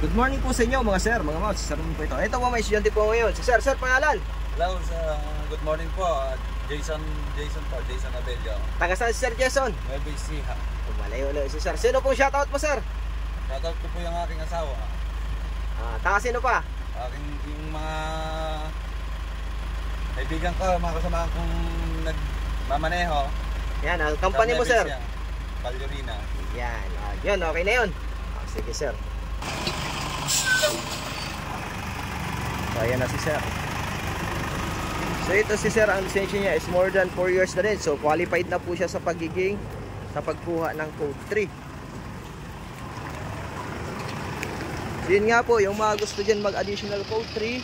Good morning po sa inyo mga sir, mga mods. Sir po ito. Ito po may estudyante po ngayon. Si sir, pangalan? Hello, good morning po. Jason Abelio. Taga saan si Sir Jason? Nueva Ecija. Malayo si sir. Sino pong shoutout mo sir? Shoutout ko po yung aking asawa. Taga sino pa? Yung mga kaibigan ko, mga kasamahan kong nagmamaneho. Yan, company mo sir? Paljorina. Yan, yun, okay na yun. Sige sir. So ayan na si sir. So ito si sir, ang lisensya niya is more than 4 years na rin. So qualified na po siya sa pagkuha ng code 3. So yun nga po, yung mga gusto dyan mag additional code 3,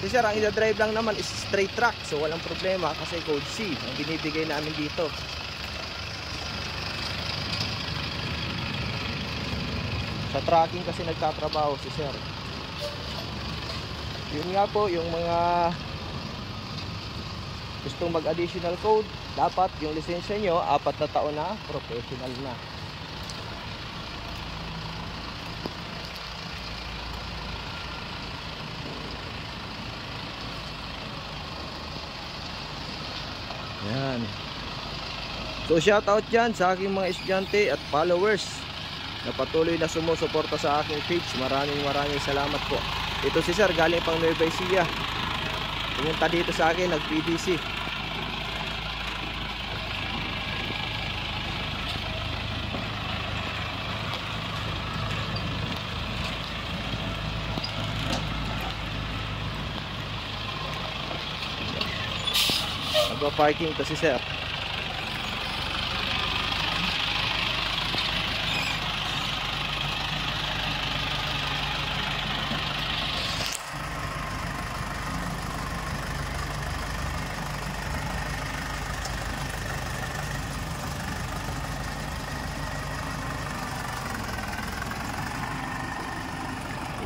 si sir, ang ida-drive lang naman is straight track. So walang problema kasi code C ang binibigay namin dito. Sa tracking kasi nagtatrabaho si sir. Yun nga po, yung mga gustong mag additional code, dapat yung lisensya nyo 4 na taon na, professional na. Yan. So shoutout dyan sa aking mga estudyante at followers na patuloy na sumusuporta sa aking page. Maraming salamat po. Ito si sir, galing pang Nueva Ecija. Pumunta dito sa akin, nag-PDC. Nagpa-parking to si sir.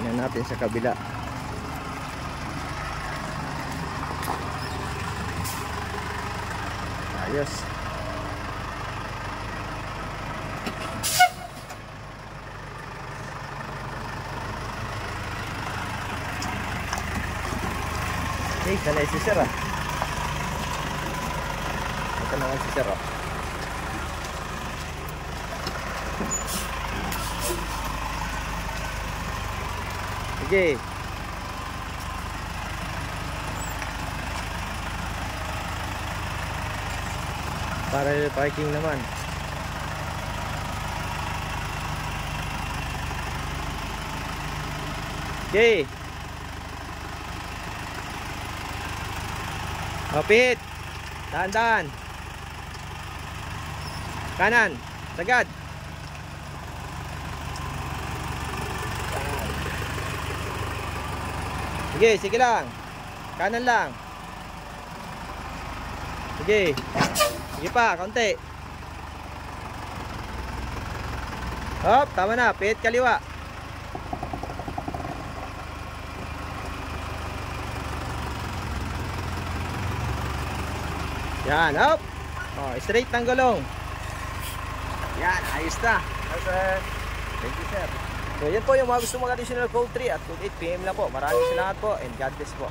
Tingnan natin sa kabila. Ayos. Okay, sanay si sir Ito naman si sir Sige. Para parking naman. Okay. Kapit. Dahan-dahan. Kanan. Sagad. Sige lang. Kanan lang. Sige pa, konti. Hop, tama na. Pihit kaliwa. Yan, hop. Straight ng gulong. Yan, ayos na. Thank you sir. So yan po yung mga gusto mag additional code 3 at code 8 PM lang po. Maraming salamat po and God bless po.